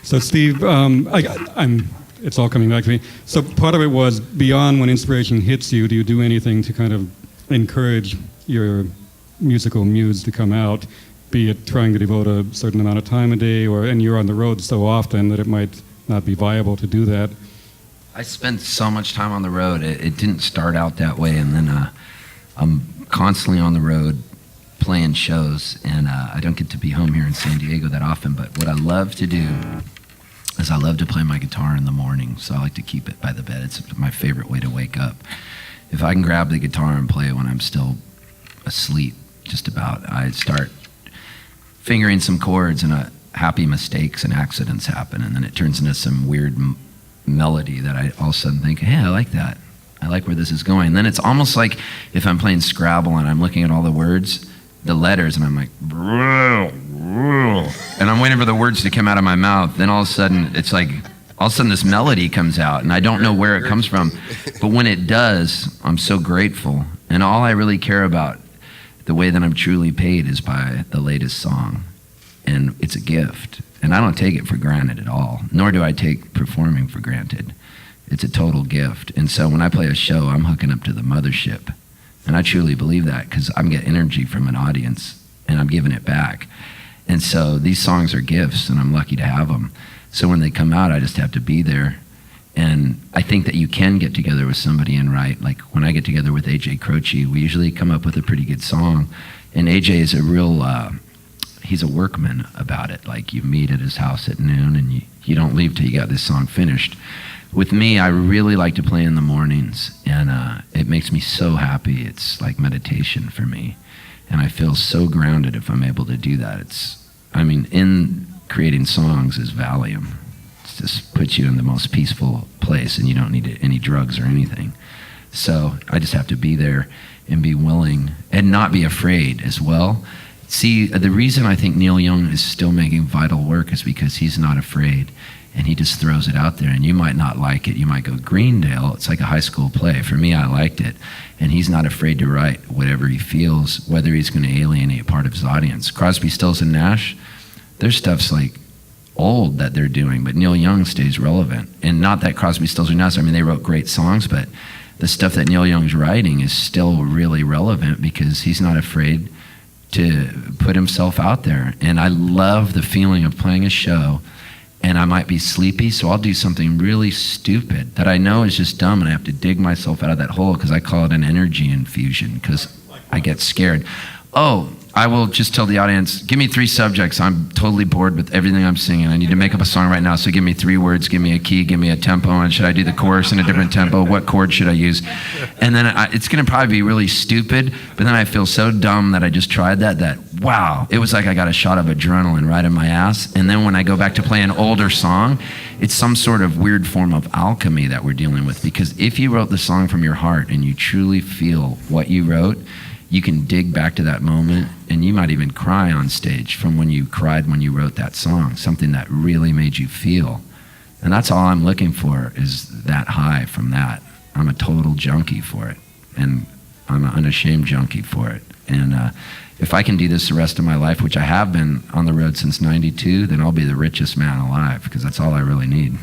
So Steve, it's all coming back to me. So part of it was beyond when inspiration hits you, do you do anything to kind of encourage your musical muse to come out, be it trying to devote a certain amount of time a day, and you're on the road so often that it might not be viable to do that? I spent so much time on the road. It didn't start out that way, and then I'm constantly on the road playing shows, and I don't get to be home here in San Diego that often, but what I love to do is I love to play my guitar in the morning, so I like to keep it by the bed. It's my favorite way to wake up. If I can grab the guitar and play it when I'm still asleep, just about, I start fingering some chords and happy mistakes and accidents happen, and then it turns into some weird melody that I all of a sudden think, hey, I like that. I like where this is going. And then it's almost like if I'm playing Scrabble and I'm looking at all the words, the letters, and I'm like, and I'm waiting for the words to come out of my mouth. Then all of a sudden, it's like, all of a sudden this melody comes out, and I don't know where it comes from. But when it does, I'm so grateful. And all I really care about, the way that I'm truly paid, is by the latest song. And it's a gift. And I don't take it for granted at all, nor do I take performing for granted. It's a total gift. And so when I play a show, I'm hooking up to the mothership. And I truly believe that, because I'm getting energy from an audience, and I'm giving it back. And so these songs are gifts, and I'm lucky to have them. So when they come out, I just have to be there. And I think that you can get together with somebody and write. Like when I get together with AJ Croce, we usually come up with a pretty good song. And AJ is a real, he's a workman about it. Like you meet at his house at noon, and you don't leave till you got this song finished. With me, I really like to play in the mornings, and it makes me so happy. It's like meditation for me, and I feel so grounded if I'm able to do that. In creating songs is Valium. It just puts you in the most peaceful place, and you don't need any drugs or anything. So I just have to be there and be willing and not be afraid as well. See, the reason I think Neil Young is still making vital work is because he's not afraid. And he just throws it out there, and you might not like it. You might go, Greendale, it's like a high school play. For me, I liked it. And he's not afraid to write whatever he feels, whether he's going to alienate part of his audience. Crosby, Stills, and Nash, their stuff's like old that they're doing, but Neil Young stays relevant. And not that Crosby, Stills, or Nash, they wrote great songs, but the stuff that Neil Young's writing is still really relevant because he's not afraid to put himself out there. And I love the feeling of playing a show, and I might be sleepy, so I'll do something really stupid that I know is just dumb, and I have to dig myself out of that hole because I call it an energy infusion because I get scared. Oh, I will just tell the audience, give me 3 subjects. I'm totally bored with everything I'm singing. I need to make up a song right now, so give me 3 words, give me a key, give me a tempo, and should I do the chorus in a different tempo? What chord should I use? And then it's going to probably be really stupid, but then I feel so dumb that I just tried that wow, it was like I got a shot of adrenaline right in my ass. And then when I go back to play an older song, it's some sort of weird form of alchemy that we're dealing with, because if you wrote the song from your heart and you truly feel what you wrote, you can dig back to that moment, and you might even cry on stage from when you cried when you wrote that song, something that really made you feel. And that's all I'm looking for, is that high from that. I'm a total junkie for it, and I'm an unashamed junkie for it. And if I can do this the rest of my life, which I have been on the road since '92, then I'll be the richest man alive, because that's all I really need.